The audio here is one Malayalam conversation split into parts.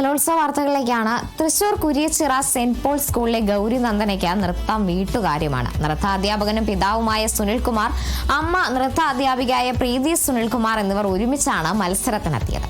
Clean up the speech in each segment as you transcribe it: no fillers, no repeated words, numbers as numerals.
കലോത്സവ വാർത്തകളിലേക്കാണ്. തൃശൂർ കുരിയച്ചിറ സെന്റ് പോൾ സ്കൂളിലെ ഗൗരി നന്ദനയ്ക്ക് നൃത്തം വീട്ടുകാര്യമാണ്. നൃത്താധ്യാപകനും പിതാവുമായ സുനിൽകുമാർ, അമ്മ നൃത്താധ്യാപികയായ പ്രീതി സുനിൽകുമാർ എന്നിവർ ഒരുമിച്ചാണ് മത്സരത്തിനെത്തിയത്.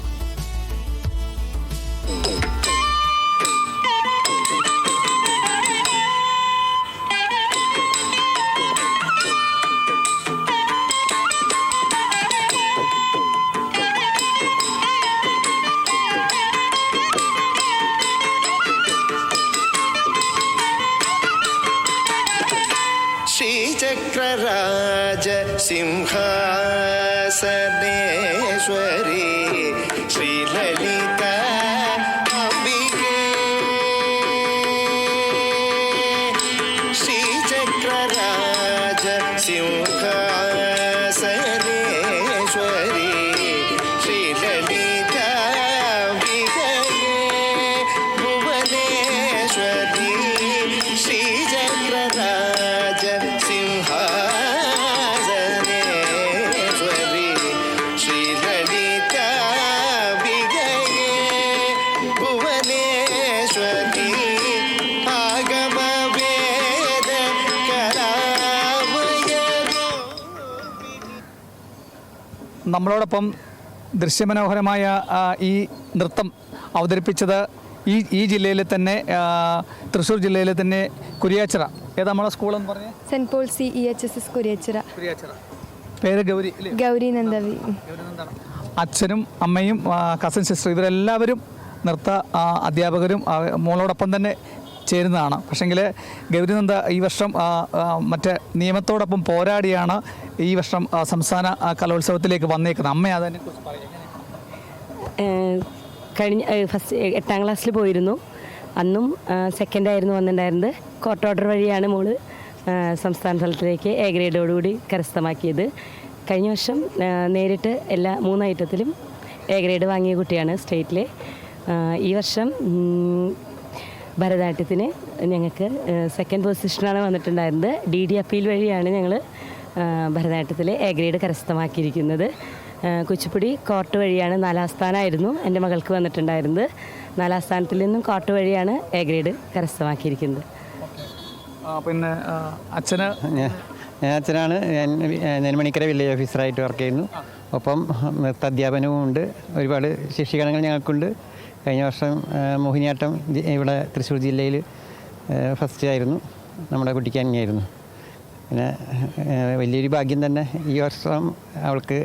श्रीचक्रराज सिंहासनेश्वरी श्रीललिता अम्बिके श्रीचक्रराज सिंहासनेश्वरी श्रीललिता अम्बिके भुवनेश्वरी श्रीचक्रराज सिंहासनेश्वरी श्रीललिता विजये भुवनेश्वरी आगमवेद करामयरो. നമ്മളോടൊപ്പം ദൃശ്യമനോഹരമായ ഈ നൃത്തം അവതരിപ്പിച്ചത് ഈ ജില്ലയിലെ തന്നെ തൃശ്ശൂർ ജില്ലയിലെ തന്നെ കുരിയാച്ചിറ. ഏതാ നമ്മളെ സ്കൂളെന്ന് പറഞ്ഞേ? Saint Paul CEHSS Kuriachira. പേര് ഗൗരി നന്ദവി. അച്ഛനും അമ്മയും കസിൻ സിസ്റ്റർ ഇവരെല്ലാവരും നൃത്ത അധ്യാപകരും മോളോടൊപ്പം തന്നെ ചേരുന്നതാണ്. പക്ഷേങ്കിൽ ഗൗരിനന്ദ ഈ വർഷം മറ്റേ നിയമത്തോടൊപ്പം പോരാടിയാണ് ഈ വർഷം സംസ്ഥാന കലോത്സവത്തിലേക്ക് വന്നേക്കുന്നത്. അമ്മ അതിനെക്കുറിച്ച് പറയുന്നത് കഴിഞ്ഞ ഫസ്റ്റ് 8ാം ക്ലാസ്സിൽ പോയിരുന്നു. അന്നും സെക്കൻഡായിരുന്നു വന്നിട്ടുണ്ടായിരുന്നത്. കോർട്ട് ഓർഡർ വഴിയാണ് മോള് സംസ്ഥാന തലത്തിലേക്ക് A ഗ്രേഡോടുകൂടി കരസ്ഥമാക്കിയത്. കഴിഞ്ഞ വർഷം നേരിട്ട് എല്ലാ 3 ഐറ്റത്തിലും A ഗ്രേഡ് വാങ്ങിയ കുട്ടിയാണ് സ്റ്റേറ്റിൽ. ഈ വർഷം ഭരതനാട്യത്തിന് ഞങ്ങൾക്ക് സെക്കൻഡ് പൊസിഷനാണ് വന്നിട്ടുണ്ടായിരുന്നത്. DD അപ്പീൽ വഴിയാണ് ഞങ്ങൾ ഭരതനാട്യത്തിൽ A ഗ്രേഡ് കരസ്ഥമാക്കിയിരിക്കുന്നത്. കുച്ചിപ്പുടി കോർട്ട് വഴിയാണ് 4ാം സ്ഥാനമായിരുന്നു എൻ്റെ മകൾക്ക് വന്നിട്ടുണ്ടായിരുന്നത്. 4ാം സ്ഥാനത്തിൽ നിന്നും കോർട്ട് വഴിയാണ് A ഗ്രേഡ് കരസ്ഥമാക്കിയിരിക്കുന്നത്. പിന്നെ അച്ഛനാണ്. നെന്മണിക്കര വില്ലേജ് ഓഫീസറായിട്ട് വർക്ക് ചെയ്യുന്നു. ഒപ്പം നൃത്താധ്യാപനവും ഉണ്ട്. ഒരുപാട് ശിഷ്യഗണങ്ങൾ ഞങ്ങൾക്കുണ്ട്. കഴിഞ്ഞ വർഷം മോഹിനിയാട്ടം ഇവിടെ തൃശ്ശൂർ ജില്ലയിൽ ഫസ്റ്റ് ആയിരുന്നു. നമ്മുടെ കുട്ടിക്ക് തന്നെയായിരുന്നു. പിന്നെ വലിയൊരു ഭാഗ്യം തന്നെ ഈ വർഷം അവൾക്ക്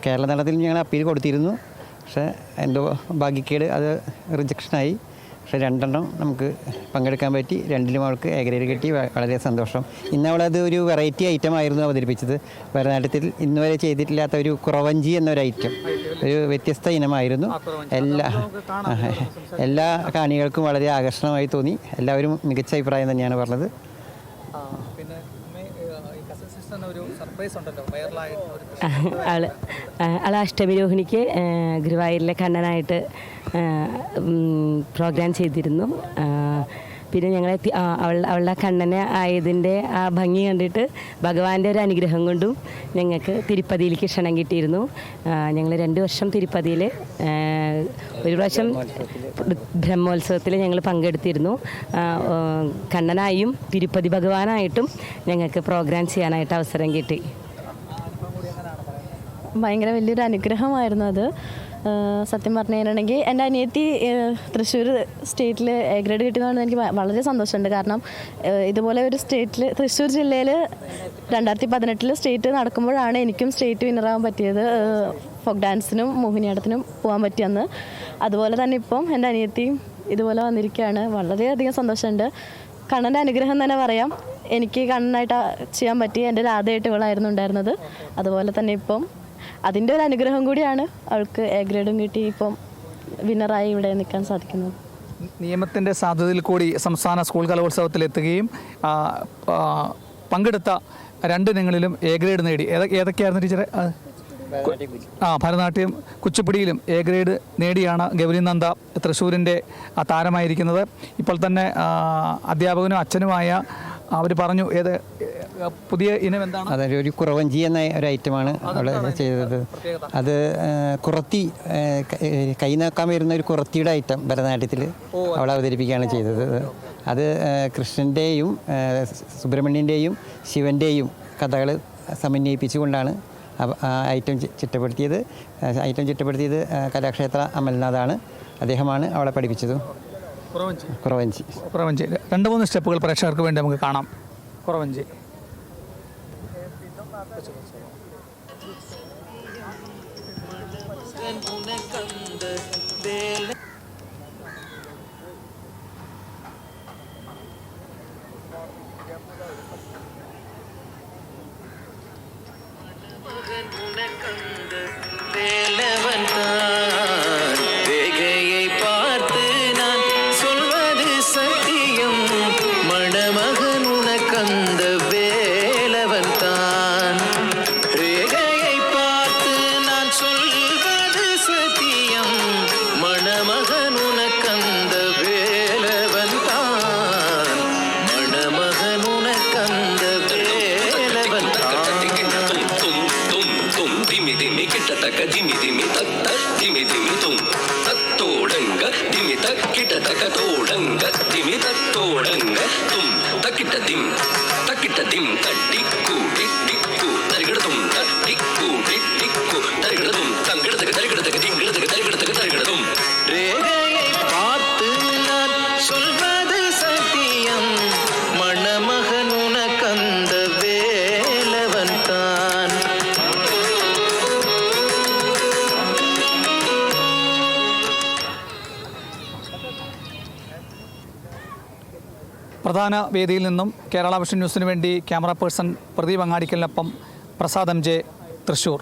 കേരള തലത്തിൽ ഞങ്ങൾ അപ്പീൽ കൊടുത്തിരുന്നു. പക്ഷേ എന്തോ ഭാഗ്യക്കേട് അത് റിജക്ഷനായി. പക്ഷേ 2 നമുക്ക് പങ്കെടുക്കാൻ പറ്റി. 2ലും അവൾക്ക് A ഗ്രേഡ് കിട്ടി. വളരെ സന്തോഷം. ഇന്ന് അവളത് ഒരു വെറൈറ്റി ഐറ്റം ആയിരുന്നു അവതരിപ്പിച്ചത്. ഭരതനാട്യത്തിൽ ഇന്ന് വരെ ചെയ്തിട്ടില്ലാത്ത ഒരു കുറവഞ്ചി എന്നൊരു ഐറ്റം, ഒരു വ്യത്യസ്ത ഇനമായിരുന്നു. എല്ലാ കാണികൾക്കും വളരെ ആകർഷണമായി തോന്നി. എല്ലാവരും മികച്ച അഭിപ്രായം തന്നെയാണ് പറഞ്ഞത്. അവൾ അഷ്ടമിരോഹിണിക്ക് ഗുരുവായൂരിലെ കണ്ണനായിട്ട് പ്രോഗ്രാം ചെയ്തിരുന്നു. പിന്നെ ഞങ്ങളെ അവളുടെ കണ്ണനെ ആയതിൻ്റെ ആ ഭംഗി കണ്ടിട്ട് ഭഗവാന്റെ ഒരു അനുഗ്രഹം കൊണ്ടും ഞങ്ങൾക്ക് തിരുപ്പതിയിലേക്ക് ക്ഷണം കിട്ടിയിരുന്നു. ഞങ്ങൾ 2 വർഷം തിരുപ്പതിയിൽ, ഒരു പ്രാവശ്യം ബ്രഹ്മോത്സവത്തിൽ ഞങ്ങൾ പങ്കെടുത്തിരുന്നു. കണ്ണനായും തിരുപ്പതി ഭഗവാനായിട്ടും ഞങ്ങൾക്ക് പ്രോഗ്രാം ചെയ്യാനായിട്ട് അവസരം കിട്ടി. ഭയങ്കര വലിയൊരു അനുഗ്രഹമായിരുന്നു അത്. സത്യം പറഞ്ഞു കഴിഞ്ഞിട്ടുണ്ടെങ്കിൽ എൻ്റെ അനിയത്തി തൃശ്ശൂർ സ്റ്റേറ്റിൽ A ഗ്രേഡ് കിട്ടിയതുകൊണ്ട് എനിക്ക് വളരെ സന്തോഷമുണ്ട്. കാരണം ഇതുപോലെ ഒരു സ്റ്റേറ്റിൽ, തൃശ്ശൂർ ജില്ലയിൽ 2018 സ്റ്റേറ്റ് നടക്കുമ്പോഴാണ് എനിക്കും സ്റ്റേറ്റ് വിന്നറാകാൻ പറ്റിയത്. ഫോക്ക് ഡാൻസിനും മോഹിനിയാട്ടത്തിനും പോകാൻ പറ്റിയെന്ന്. അതുപോലെ തന്നെ ഇപ്പം എൻ്റെ അനിയത്തിയും ഇതുപോലെ വന്നിരിക്കുകയാണ്. വളരെയധികം സന്തോഷമുണ്ട്. കണ്ണൻ്റെ അനുഗ്രഹം തന്നെ പറയാം. എനിക്ക് കണ്ണനായിട്ട് ചെയ്യാൻ പറ്റി. എൻ്റെ ഒരു ആദ്യമായിട്ട് ഇവളായിരുന്നു ഉണ്ടായിരുന്നത്. അതുപോലെ തന്നെ ഇപ്പം അതിൻ്റെ ഒരു അനുഗ്രഹം കൂടിയാണ് അവൾക്ക് A ഗ്രേഡും കിട്ടി ഇപ്പം വിന്നറായി ഇവിടെ നിൽക്കാൻ സാധിക്കുന്നത്. നിയമത്തിൻ്റെ സാധ്യതയിൽ കൂടി സംസ്ഥാന സ്കൂൾ കലോത്സവത്തിലെത്തുകയും പങ്കെടുത്ത 2 ഇനങ്ങളിലും A ഗ്രേഡ് നേടി. ഏതൊക്കെയായിരുന്നു ടീച്ചറെ? ഭരതനാട്യം, കുച്ചിപ്പുടിയിലും A ഗ്രേഡ് നേടിയാണ് ഗൗരിനന്ദ തൃശ്ശൂരിൻ്റെ താരമായിരിക്കുന്നത്. ഇപ്പോൾ തന്നെ അധ്യാപകനും അച്ഛനുമായ അവർ പറഞ്ഞു പുതിയ ഇനം എന്താണ്? അതൊരു ഒരു കുറവഞ്ചി എന്ന ഒരു ഐറ്റമാണ് അവിടെ ചെയ്തത്. അത് കുറത്തി, കൈ നോക്കാൻ വരുന്ന ഒരു കുറത്തിയുടെ ഐറ്റം ഭരതനാട്യത്തിൽ അവൾ അവതരിപ്പിക്കുകയാണ് ചെയ്തത്. അത് കൃഷ്ണൻ്റെയും സുബ്രഹ്മണ്യൻ്റെയും ശിവൻ്റെയും കഥകൾ സമന്വയിപ്പിച്ചുകൊണ്ടാണ് ഐറ്റം ചിട്ടപ്പെടുത്തിയത് കലാക്ഷേത്ര അമൽനാഥാണ്. അദ്ദേഹമാണ് അവളെ പഠിപ്പിച്ചത്. കുറവഞ്ചി 2-3 സ്റ്റെപ്പുകൾ പ്രേക്ഷകർക്ക് വേണ്ടി നമുക്ക് കാണാം. കുറവഞ്ചി. வேலவன் தான் வேகையை பார்த்து நான் சொல்வது சத்தியம். மணமகன் உனக்கந்த வேலவன் தான். ரேகையை பார்த்து நான் சொல்வது சத்தியம். மணமகன் உனக்கந்த வேலவன் தான். மணமகன் உனக்கந்த வேலவன் தான். திமி திமி கிட்டத்தக்க திமி திமி தத்த திமி திமி தும் தத்தோடங்க திமி தக்கிட்டத்தக்க தோடங்க திமி தத்தோடங்க தும் தக்கிட்ட திம் தட்டி கூட்டி டிக்கு தரிகிடதும் தட்டி கூட்டி டிக்கு தரிகிடதும் தங்கிடத்துக்கு தரிகிடத்துக்கு திங்கிடத்துக்கு தரிகிடத்துக்கு தரிகிடதும். ரேகையை பார்த்து நான் சொல்வது சத்தியம். மணமகன் உனக்கந்த வேலவன் தான். പ്രധാന വേദിയിൽ നിന്നും കേരള വിഷൻ ന്യൂസിന് വേണ്ടി ക്യാമറ പേഴ്സൺ പ്രദീപ് അങ്ങാടിക്കലിനൊപ്പം പ്രസാദ് MJ, തൃശ്ശൂർ.